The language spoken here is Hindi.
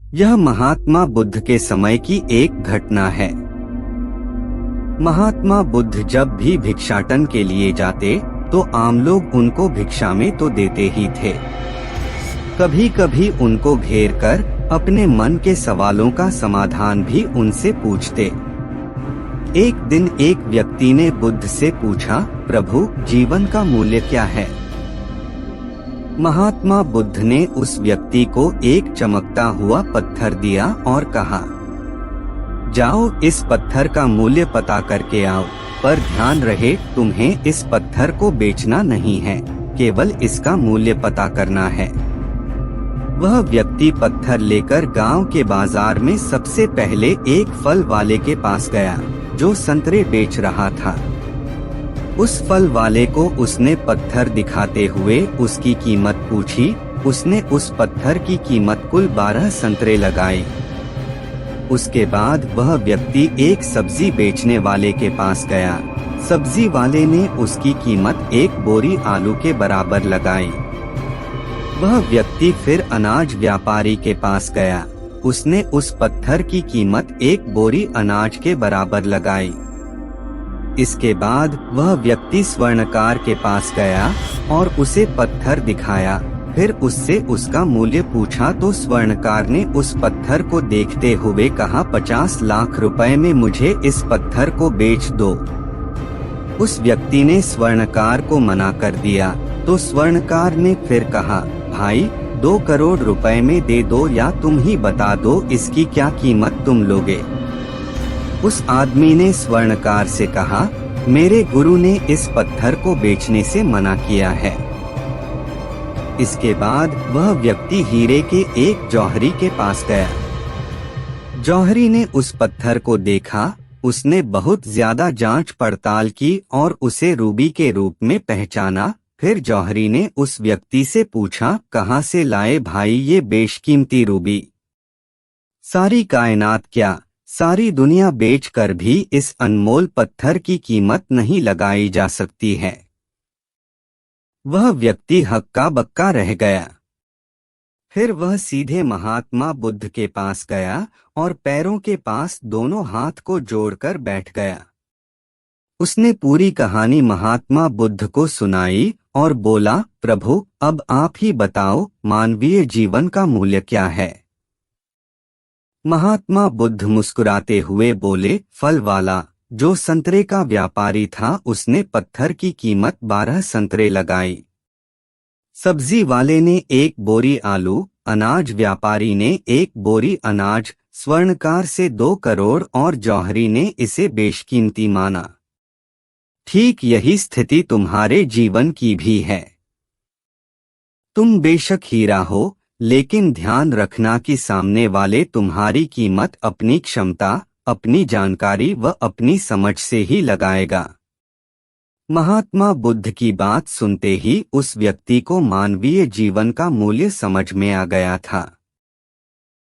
यह महात्मा बुद्ध के समय की एक घटना है। महात्मा बुद्ध जब भी भिक्षाटन के लिए जाते तो आम लोग उनको भिक्षा में तो देते ही थे, कभी कभी उनको घेर कर अपने मन के सवालों का समाधान भी उनसे पूछते। एक दिन एक व्यक्ति ने बुद्ध से पूछा, प्रभु, जीवन का मूल्य क्या है? महात्मा बुद्ध ने उस व्यक्ति को एक चमकता हुआ पत्थर दिया और कहा, जाओ इस पत्थर का मूल्य पता करके आओ, पर ध्यान रहे तुम्हें इस पत्थर को बेचना नहीं है, केवल इसका मूल्य पता करना है। वह व्यक्ति पत्थर लेकर गांव के बाजार में सबसे पहले एक फल वाले के पास गया जो संतरे बेच रहा था। उस फल वाले को उसने पत्थर दिखाते हुए उसकी कीमत पूछी। उसने उस पत्थर की कीमत कुल 12 संतरे लगाए। उसके बाद वह व्यक्ति एक सब्जी बेचने वाले के पास गया। सब्जी वाले ने उसकी कीमत एक बोरी आलू के बराबर लगाई। वह व्यक्ति फिर अनाज व्यापारी के पास गया। उसने उस पत्थर की कीमत एक बोरी अनाज के बराबर लगाई। इसके बाद वह व्यक्ति स्वर्णकार के पास गया और उसे पत्थर दिखाया। फिर उससे उसका मूल्य पूछा तो स्वर्णकार ने उस पत्थर को देखते हुए कहा, 50 लाख रुपए में मुझे इस पत्थर को बेच दो। उस व्यक्ति ने स्वर्णकार को मना कर दिया तो स्वर्णकार ने फिर कहा, भाई 2 करोड़ रुपए में दे दो या तुम ही बता दो इसकी क्या कीमत तुम लोगे। उस आदमी ने स्वर्णकार से कहा, मेरे गुरु ने इस पत्थर को बेचने से मना किया है। इसके बाद वह व्यक्ति हीरे के एक जौहरी के पास गया। जौहरी ने उस पत्थर को देखा। उसने बहुत ज्यादा जांच पड़ताल की और उसे रूबी के रूप में पहचाना। फिर जौहरी ने उस व्यक्ति से पूछा, कहाँ से लाए भाई ये बेशकीमती रूबी? सारी कायनात क्या, सारी दुनिया बेचकर भी इस अनमोल पत्थर की कीमत नहीं लगाई जा सकती है। वह व्यक्ति हक्का बक्का रह गया। फिर वह सीधे महात्मा बुद्ध के पास गया और पैरों के पास दोनों हाथ को जोड़कर बैठ गया। उसने पूरी कहानी महात्मा बुद्ध को सुनाई और बोला, प्रभु, अब आप ही बताओ मानवीय जीवन का मूल्य क्या है? महात्मा बुद्ध मुस्कुराते हुए बोले, फल वाला जो संतरे का व्यापारी था उसने पत्थर की कीमत 12 संतरे लगाई। सब्जी वाले ने एक बोरी आलू, अनाज व्यापारी ने एक बोरी अनाज, स्वर्णकार से 2 करोड़ और जौहरी ने इसे बेशकीमती माना। ठीक यही स्थिति तुम्हारे जीवन की भी है। तुम बेशक हीरा हो, लेकिन ध्यान रखना कि सामने वाले तुम्हारी कीमत अपनी क्षमता, अपनी जानकारी व अपनी समझ से ही लगाएगा। महात्मा बुद्ध की बात सुनते ही उस व्यक्ति को मानवीय जीवन का मूल्य समझ में आ गया था।